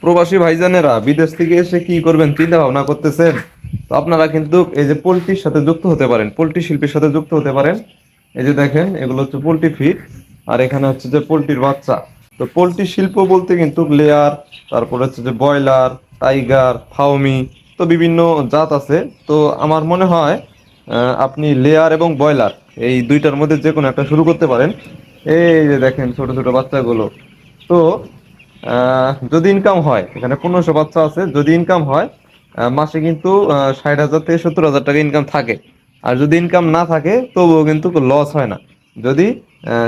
প্রবাসী ভাইজানেরা বিদেশ থেকে এসে কি করবেন চিন্তা ভাবনা করতেছেন? তো আপনারা কিন্তু এই যে পোলট্রির সাথে যুক্ত হতে পারেন, পোলট্রি শিল্পের সাথে যুক্ত হতে পারেন। এই যে দেখেন, এগুলো হচ্ছে পোলট্রি ফিড, আর এখানে হচ্ছে যে পোলট্রির বাচ্চা। তো পোলট্রি শিল্প বলতে কিন্তু লেয়ার, তারপর হচ্ছে যে ব্রয়লার, টাইগার, ফাউমি, তো বিভিন্ন জাত আছে। তো আমার মনে হয় আপনি লেয়ার এবং ব্রয়লার এই দুইটার মধ্যে যে কোনো একটা শুরু করতে পারেন। এই যে দেখেন ছোট ছোট বাচ্চাগুলো। তো যদি ইনকাম হয়, এখানে 1500 বাচ্চা আছে, যদি ইনকাম হয় মাসে কিন্তু 60,000 থেকে 70,000 টাকা ইনকাম থাকে। আর যদি ইনকাম না থাকে তবুও কিন্তু লস হয় না, যদি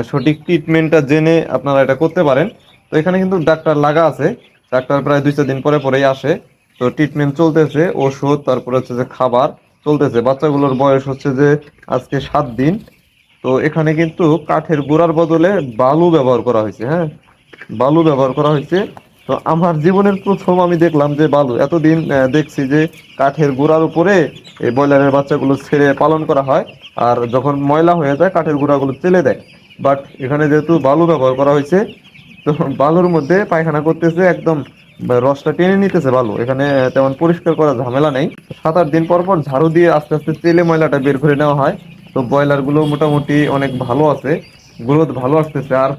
সঠিক ট্রিটমেন্টটা জেনে আপনারা এটা করতে পারেন। তো এখানে কিন্তু ডাক্তার লাগা আছে, ডাক্তার প্রায় 2-4 দিন পরে পরেই আসে। তো ট্রিটমেন্ট চলতেছে, ওষুধ, তারপরে হচ্ছে যে খাবার চলতেছে। বাচ্চাগুলোর বয়স হচ্ছে যে আজকে 7 দিন। তো এখানে কিন্তু কাঠের গুঁড়ার বদলে বালু ব্যবহার করা হয়েছে, হ্যাঁ, বালু ব্যবহার করা হয়েছে। তো আমার জীবনের প্রথম আমি দেখলাম যে বালু, এতদিন দেখছি যে কাঠের গুঁড়ার উপরে এই ব্রয়লারের বাচ্চাগুলো ছেড়ে পালন করা হয়, আর যখন ময়লা হয়ে যায় কাঠের গুঁড়াগুলো চেলে দেয়। বাট এখানে যেহেতু বালু ব্যবহার করা হয়েছে, তো বালুর মধ্যে পায়খানা করতেছে একদম, রসটা টেনে নিতেছে বালু। এখানে তেমন পরিষ্কার করার ঝামেলা নেই। 7-8 দিন পর পর ঝাড়ু দিয়ে আস্তে আস্তে তেলে ময়লাটা বের করে নেওয়া হয়। তো ব্রয়লার গুলো মোটামুটি অনেক ভালো আছে, গ্রোথ ভালো আসতেছে। আর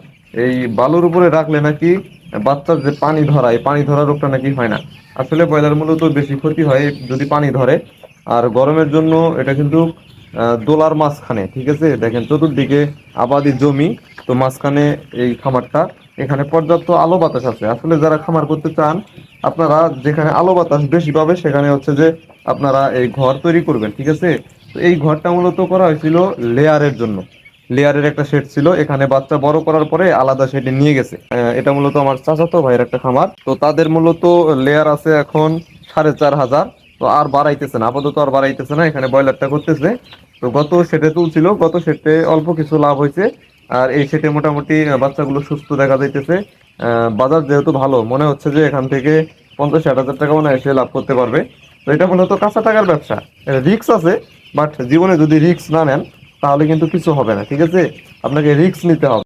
এই বালুর উপরে রাখলে নাকি বাচ্চার যে পানি ধরা, এই পানি ধরা রোগটা নাকি হয় না। আসলে ব্রয়লার মূলত বেশি ক্ষতি হয় যদি পানি ধরে। আর গরমের জন্য এটা কিন্তু দোলার মাঝখানে, ঠিক আছে, দেখেন চতুর্দিকে আবাদি জমি, তো মাঝখানে এই খামারটা। এখানে পর্যাপ্ত আলো বাতাস আছে। আসলে যারা খামার করতে চান, আপনারা যেখানে আলো বাতাস বেশি পাবে সেখানে হচ্ছে যে আপনারা এই ঘর তৈরি করবেন, ঠিক আছে। তো এই ঘরটা মূলত করা হয়েছিল লেয়ারের জন্য। লেয়ারের একটা শেড ছিল, এখানে বাচ্চা বড় করার পরে আলাদা শেডে নিয়ে গেছে। এটা মূলত আমার চাচাতো ভাইয়ের একটা খামার। তো তাদের মূলত লেয়ার আছে এখন 4,500। তো আর বাড়াইতেছে না, আপাতত আর বাড়াইতেছে না, এখানে ব্রয়লারটা করতেছে। তো গত সেটে তুলছিল, গত সেটে অল্প কিছু লাভ হয়েছে। আর এই সেটে মোটামুটি বাচ্চাগুলো সুস্থ দেখা যাইতেছে। বাজার যেহেতু ভালো, মনে হচ্ছে যে এখান থেকে 50-60 হাজার টাকা মনে হয় সে লাভ করতে পারবে। তো এটা মূলত কাঁচা টাকার ব্যবসা, রিস্ক আছে। বাট জীবনে যদি রিস্ক না নেন তাহলে কিন্তু কিছু হবে না, ঠিক আছে। আপনাকে রিস্ক নিতে হবে।